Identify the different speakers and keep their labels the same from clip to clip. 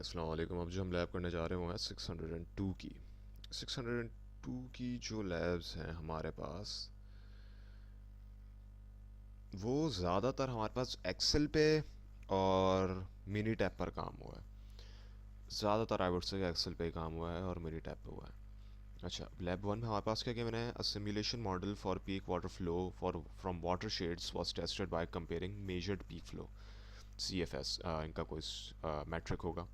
Speaker 1: अस्सलाम वालेकुम। अब जो हम लैब करने जा रहे हैं वो है 602 की 602 की जो लैब्स हैं हमारे पास, वो ज़्यादातर हमारे पास एक्सेल पे और मिनी टैब पर काम हुआ है। ज़्यादातर आई वुड से एक्सेल पे ही काम हुआ है और मिनी टैब पे हुआ है। अच्छा, लैब वन में हमारे पास क्या गिवन है? A simulation model for peak water flow for from water shades was tested by comparing measured peak flow, CFS इनका कोई मैट्रिक होगा,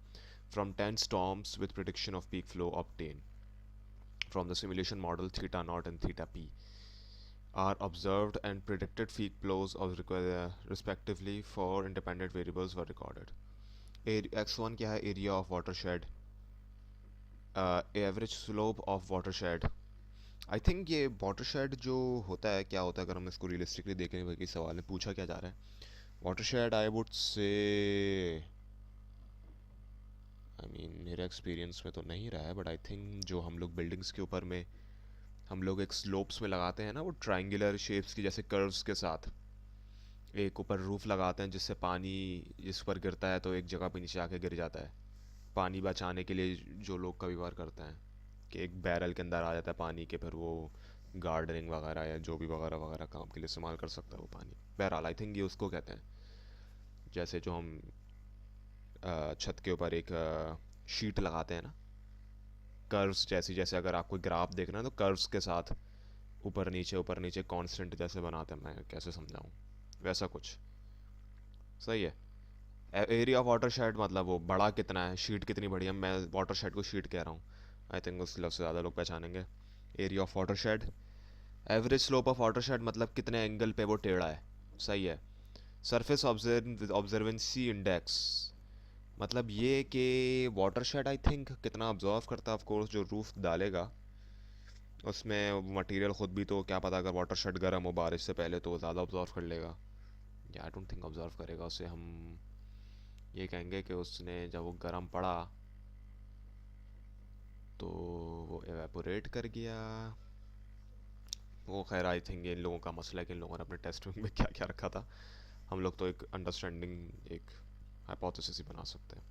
Speaker 1: from 10 storms with prediction of peak flow obtained from the simulation model theta naught and theta p are observed and predicted peak flows of respectively for independent variables were recorded. x1 क्या है? area of watershed, average slope of watershed. I think ये watershed जो होता है, क्या होता है अगर हम इसको रियलिस्टिकली देखें? वही सवाल में पूछा क्या जा रहा है? Watershed I would say, I mean मेरे एक्सपीरियंस में तो नहीं रहा है, बट आई थिंक जो हम लोग बिल्डिंग्स के ऊपर में हम लोग एक स्लोप्स में लगाते हैं ना, वो ट्रायंगुलर शेप्स की जैसे कर्व्स के साथ एक ऊपर रूफ लगाते हैं जिससे पानी इस पर गिरता है तो एक जगह पे नीचे आके गिर जाता है। पानी बचाने के लिए जो लोग कभी बार करते हैं कि एक बैरल के अंदर आ जाता है पानी के, फिर वो गार्डनिंग वगैरह या जो भी वगैरह वगैरह काम के लिए इस्तेमाल कर सकता है वो पानी। बहरहाल आई थिंक ये उसको कहते हैं, जैसे जो हम छत के ऊपर एक शीट लगाते हैं ना, कर्व्स जैसी, जैसे अगर आपको ग्राफ देखना है तो कर्व्स के साथ ऊपर नीचे कांस्टेंट जैसे बनाते हैं, मैं कैसे समझाऊँ, वैसा कुछ। सही है। एरिया ऑफ वाटर शेड मतलब वो बड़ा कितना है, शीट कितनी बड़ी है, मैं वाटर शेड को शीट कह रहा हूँ। आई थिंक उस लफ्ज़ से ज़्यादा लोग पहचानेंगे। Area of water shade. Average slope of water shade मतलब कितने एंगल पे वो टेढ़ा है। सही है। सरफेस ऑब्जर्वेंसी इंडेक्स मतलब ये कि वाटर शेड आई थिंक कितना ऑब्जर्व करता है। ऑफ कोर्स जो रूफ डालेगा उसमें मटेरियल ख़ुद भी, तो क्या पता अगर वाटर शेड गर्म हो बारिश से पहले तो ज़्यादा ऑब्जर्व कर लेगा, या आई डोंट थिंक ऑब्जर्व करेगा उसे। हम ये कहेंगे कि उसने जब वो गर्म पड़ा तो वो एवेपोरेट कर गया। वो खैर आई थिंक इन लोगों का मसला है कि इन लोगों ने अपने टेस्ट में क्या क्या रखा था। हम लोग तो एक अंडरस्टैंडिंग, एक हाइपोथेसिस ही बना सकते हैं।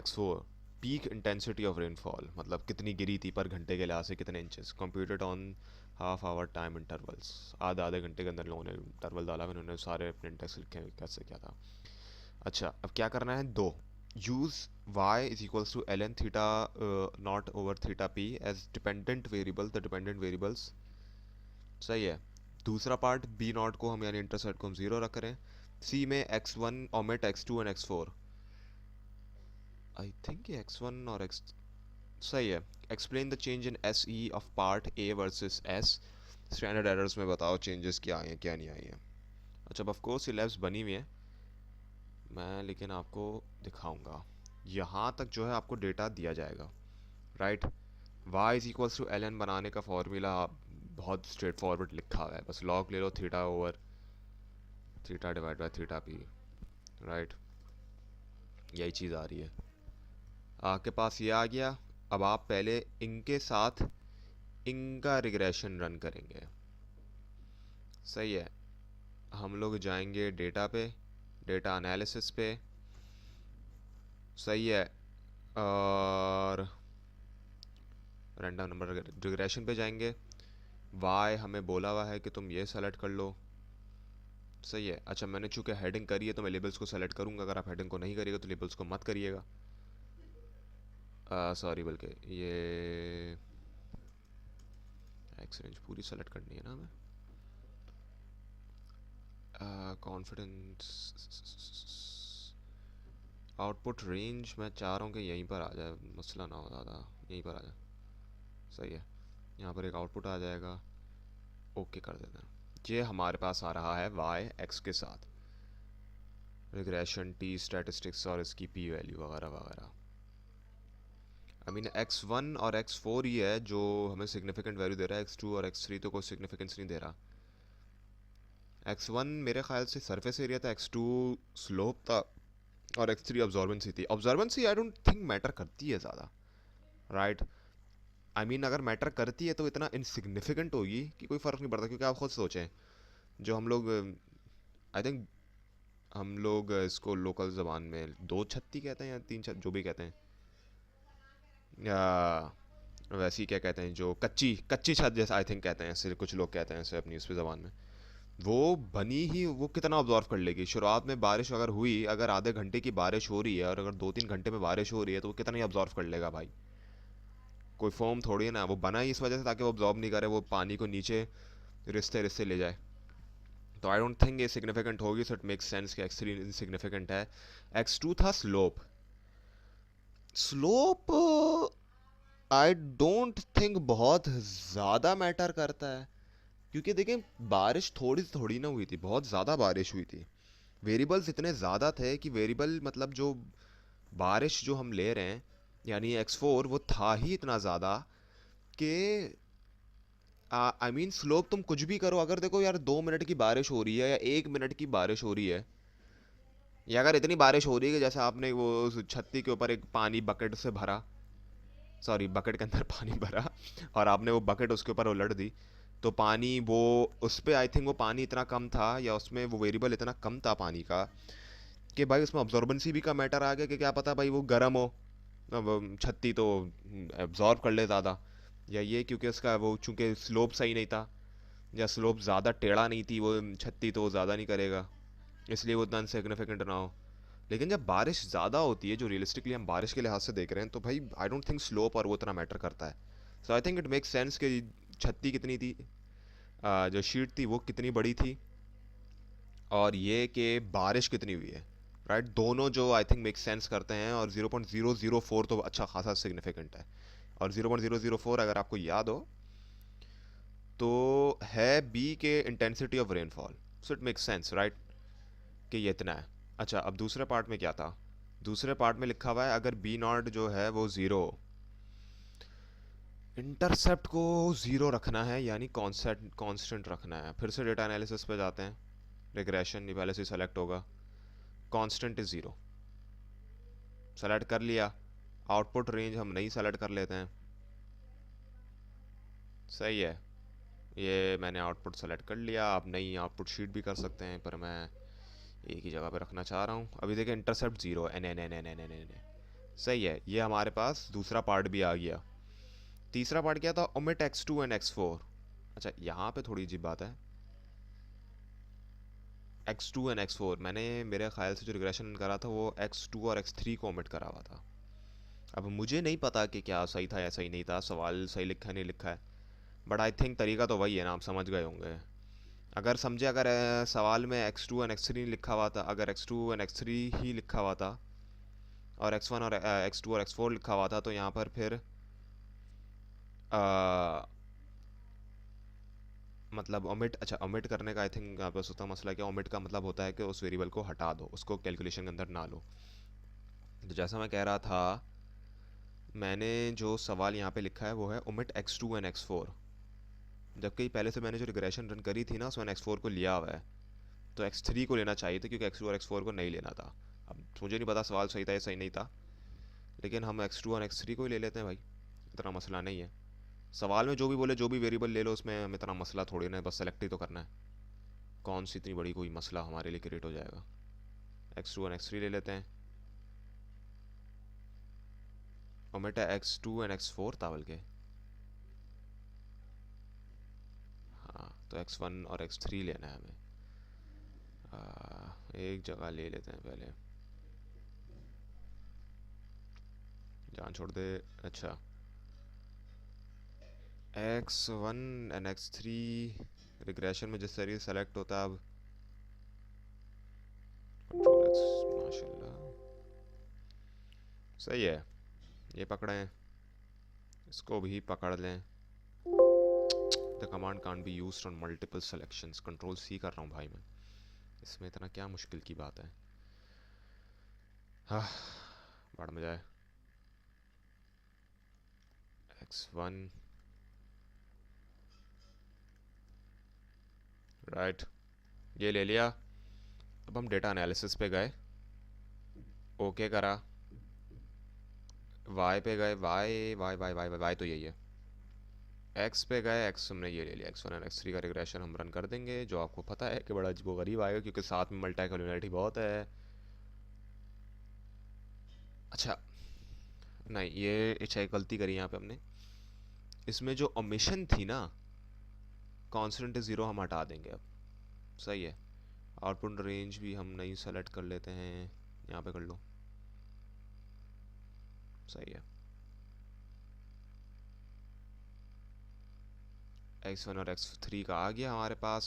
Speaker 1: X4 peak intensity of rainfall मतलब कितनी गिरी थी पर घंटे के लिहाज से, कितने inches, computed on half hour time intervals. आधे आधे घंटे के अंदर लोगों ने इंटरवल डाला, फिर उन्होंने सारे अपने इंडेक्स लिखे कैसे क्या था। अच्छा, अब क्या करना है? दो, use y is equals to L N theta naught over theta P as dependent variable, the dependent variables. सही है। दूसरा पार्ट बी नॉट को हम यानी इंटरसेप्ट को हम ज़ीरो रख रहे हैं। सी में x1 omit x2 and x4। I think ये x1 और x, सही है। Explain the change in S E of part A versus S, standard errors में बताओ चेंजेस क्या आए हैं क्या नहीं आई हैं। अच्छा, ऑफ कोर्स ये लैब्स बनी हुई हैं मैं, लेकिन आपको दिखाऊंगा। यहाँ तक जो है आपको डेटा दिया जाएगा, right. y is equals to L N बनाने का फॉर्मूला बहुत स्ट्रेट फॉरवर्ड लिखा हुआ है, बस लॉग ले लो theta over theta divide by theta P, right. यही चीज़ आ रही है आपके पास, ये आ गया। अब आप पहले इनके साथ इनका रिग्रेशन रन करेंगे। सही है। हम लोग जाएंगे डेटा पे, डेटा एनालिसिस पे। सही है। और रैंडम नंबर रिग्रेशन पे जाएंगे। वाई हमें बोला हुआ है कि तुम ये सेलेक्ट कर लो। सही है। अच्छा, मैंने चूँकि हेडिंग करी है तो मैं लेबल्स को सेलेक्ट करूँगा, अगर आप हेडिंग को नहीं करिएगा तो लेबल्स को मत करिएगा। सॉरी, बल्कि ये एक्स रेंज पूरी सेलेक्ट करनी है ना हमें। कॉन्फिडेंस आउटपुट रेंज मैं चाह रहा हूँ कि यहीं पर आ जाए, मसला ना हो ज़्यादा, यहीं पर आ जाए। सही है। यहाँ पर एक आउटपुट आ जाएगा, ओके कर देते हैं। ये हमारे पास आ रहा है वाई एक्स के साथ रिग्रेशन टी स्टैटिस्टिक्स और इसकी पी वैल्यू वगैरह वगैरह। आई मीन x1 और x4 ही है जो हमें सिग्निफिकेंट वैल्यू दे रहा है, x2 और x3 तो कोई सिग्निफिकेंस नहीं दे रहा। x1 मेरे ख्याल से सरफेस एरिया था, x2 स्लोप था और x3 ऑब्जॉर्बेंसी थी। ऑब्जॉर्बेंसी आई डोंट थिंक मैटर करती है ज़्यादा, राइट। आई मीन अगर मैटर करती है तो इतना इनसिग्निफिकेंट होगी कि कोई फ़र्क नहीं पड़ता, क्योंकि आप खुद सोचें जो हम लोग आई थिंक हम लोग इसको लोकल ज़बान में दो छत्ती कहते हैं या तीन छत जो भी कहते हैं, या वैसी क्या कहते हैं जो कच्ची कच्ची छत जैसे आई थिंक कहते हैं, ऐसे कुछ लोग कहते हैं ऐसे अपनी उस ज़बान में। वो बनी ही वो कितना ऑब्जॉर्व कर लेगी शुरुआत में, बारिश अगर हुई, अगर आधे घंटे की बारिश हो रही है और अगर 2-3 घंटे में बारिश हो रही है तो वो कितना ही ऑब्जॉर्व कर लेगा भाई। कोई फॉर्म थोड़ी है ना, वो बना ही इस वजह से ताकि वो ऑब्जॉर्व नहीं करे, वो पानी को नीचे रिश्ते रिश्ते ले जाए। तो आई डोंट थिंक ये सिग्निफिकेंट होगी, सो इट मेक्स सेंस कि एक्स3 इनसिग्निफिकेंट है। एक्स2 था slope. Slope I don't think बहुत ज़्यादा मैटर करता है, क्योंकि देखिए बारिश थोड़ी थोड़ी ना हुई थी, बहुत ज़्यादा बारिश हुई थी। वेरिएबल्स इतने ज़्यादा थे कि वेरिएबल मतलब जो बारिश जो हम ले रहे हैं यानी x4 वो था ही इतना ज़्यादा कि आई मीन स्लोप तुम कुछ भी करो, अगर देखो यार 2 मिनट की बारिश हो रही है या 1 मिनट की बारिश हो रही है, या अगर इतनी बारिश हो रही है कि जैसे आपने वो उस छत्ती के ऊपर एक पानी बकेट से भरा, सॉरी बकेट के अंदर पानी भरा और आपने वो बकेट उसके ऊपर उलट दी, तो पानी वो उस पर आई थिंक वो पानी इतना कम था या उसमें वो वेरिएबल इतना कम था पानी का कि भाई उसमें ऑब्जॉर्बेंसी भी का मैटर आ गया कि क्या पता भाई वो गर्म हो, अब छत्ती तो एब्जॉर्ब कर ले ज़्यादा, या ये क्योंकि उसका वो चूंकि स्लोप सही नहीं था या स्लोप ज़्यादा टेढ़ा नहीं थी वो छत्ती, तो ज़्यादा नहीं करेगा, इसलिए वो उतना सिग्निफिकेंट ना हो। लेकिन जब बारिश ज़्यादा होती है, जो रियलिस्टिकली हम बारिश के लिहाज से देख रहे हैं, तो भाई आई डोंट थिंक स्लोप और वो उतना मैटर करता है। So I think it makes sense कि छत्ती कितनी थी, जो शीट थी वो कितनी बड़ी थी, और ये कि बारिश कितनी हुई है, राइट दोनों जो आई थिंक मेक सेंस करते हैं। और 0.004 तो अच्छा खासा सिग्निफिकेंट है, और 0.004 अगर आपको याद हो तो है बी के intensity of rainfall, so it makes sense right कि ये इतना है। अच्छा अब दूसरे पार्ट में क्या था, दूसरे पार्ट में लिखा हुआ है अगर बी नॉट जो है वो ज़ीरो, इंटरसेप्ट को ज़ीरो रखना है यानी कॉन्स्टेंट कांस्टेंट रखना है। फिर से डेटा एनालिसिस पे जाते हैं, रिग्रेशन ये पहले से सेलेक्ट होगा, कांस्टेंट इज़ ज़ीरो, सेलेक्ट कर लिया। आउटपुट रेंज हम नहीं सेलेक्ट कर लेते हैं, सही है, ये मैंने आउटपुट सेलेक्ट कर लिया। आप नई आउटपुट शीट भी कर सकते हैं, पर मैं एक ही जगह पे रखना चाह रहा हूँ। अभी देखिए intercept zero, N N N N N N N, सही है, ये हमारे पास दूसरा पार्ट भी आ गया। तीसरा पार्ट क्या था, ओमिट x2 एंड x4। अच्छा यहाँ पे थोड़ी अजीब बात है, x2 एंड x4 मैंने मेरे ख्याल से जो रिग्रेशन करा था वो x2 और x3 को ओमिट करा हुआ था। अब मुझे नहीं पता कि क्या सही था या सही नहीं था, सवाल सही लिखा है नहीं लिखा है, बट आई थिंक तरीका तो वही है ना, आप समझ गए होंगे। अगर समझे, अगर सवाल में x2 एंड x3 लिखा हुआ था, अगर x2 एंड x3 ही लिखा हुआ था और x1 और x2 और x4 लिखा हुआ था, तो यहाँ पर फिर अ, मतलब ओमिट, अच्छा ओमिट करने का आई थिंक बस होता मसला क्या, ओमिट का मतलब होता है कि उस वेरिएबल को हटा दो, उसको कैलकुलेशन के अंदर ना लो। तो जैसा मैं कह रहा था, मैंने जो सवाल यहाँ पे लिखा है वो है ओमिट x2 एंड x4, जबकि पहले से मैंने जो रिग्रेशन रन करी थी ना उसमें x4 को लिया हुआ है, तो x3 को लेना चाहिए था क्योंकि x2 और x4 को नहीं लेना था। अब मुझे नहीं पता सवाल सही था या सही नहीं था, लेकिन हम x2 और x3 को ही ले लेते हैं भाई, इतना मसला नहीं है। सवाल में जो भी बोले, जो भी वेरिएबल ले लो, उसमें हमें इतना मसला थोड़ी ना है, बस सेलेक्ट ही तो करना है, कौन सी इतनी बड़ी कोई मसला हमारे लिए क्रिएट हो जाएगा। x2 और x3 ले लेते हैं, और बेटा x2 एंड x4 था बल्कि, हाँ तो x1 और x3 लेना है हमें। एक जगह ले लेते हैं पहले, जान छोड़ दे। अच्छा x1 एंड x3 रिग्रेशन में जिस तरीके से सेलेक्ट होता है, अब कंट्रोल x, माशाल्लाह सही है, ये पकड़ें, इसको भी पकड़ लें। The command can't be used on multiple selections, control C कर रहा हूँ भाई मैं, इसमें इतना क्या मुश्किल की बात है। हाँ बढ़ में जाए, x1 राइट, ये ले लिया। अब हम डेटा एनालिसिस पे गए, ओके करा, वाई पे गए, Y Y Y Y Y तो यही है, एक्स पे गए, एक्स हमने ये ले लिया, x1 और x3 का रिग्रेशन हम रन कर देंगे, जो आपको पता है कि बड़ा अजीबो गरीब आएगा क्योंकि साथ में मल्टीकुलरिटी बहुत है। अच्छा, नहीं ये अच्छा एक गलती करी यहाँ पे हमने, इसमें जो ओमिशन थी ना, कॉन्स्टेंट ज़ीरो हम हटा देंगे अब। सही है। आउटपुट रेंज भी हम नहीं सेलेक्ट कर लेते हैं, यहाँ पे कर लो। सही है। x1 और x3 का आ गया हमारे पास।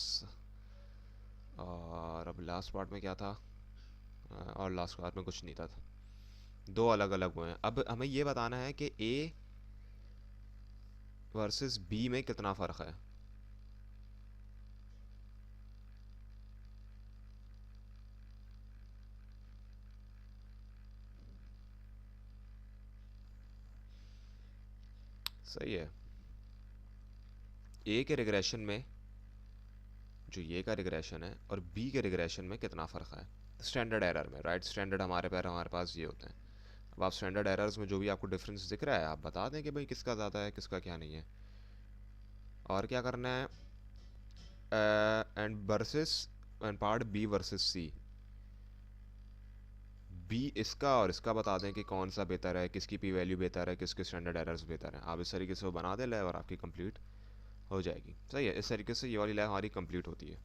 Speaker 1: और अब लास्ट पार्ट में क्या था? और लास्ट पार्ट में कुछ नहीं था, दो अलग अलग हुए हैं। अब हमें ये बताना है कि a वर्सेस b में कितना फ़र्क है। सही है। a के रिग्रेशन में, जो ये का रिग्रेशन है, और b के रिग्रेशन में कितना फ़र्क है स्टैंडर्ड एरर में, राइट? स्टैंडर्ड हमारे पास ये होते हैं। अब आप स्टैंडर्ड एरर्स में जो भी आपको डिफरेंस दिख रहा है आप बता दें कि भाई किसका ज़्यादा है किसका क्या नहीं है। और क्या करना है, and versus and part B versus C, B इसका और इसका बता दें कि कौन सा बेहतर है, किसकी पी वैल्यू बेहतर है, किसके स्टैंडर्ड एरर्स बेहतर हैं। आप इस तरीके से वो बना दे लाए और आपकी कंप्लीट हो जाएगी। सही है, इस तरीके से ये वाली लाइन हमारी कंप्लीट होती है।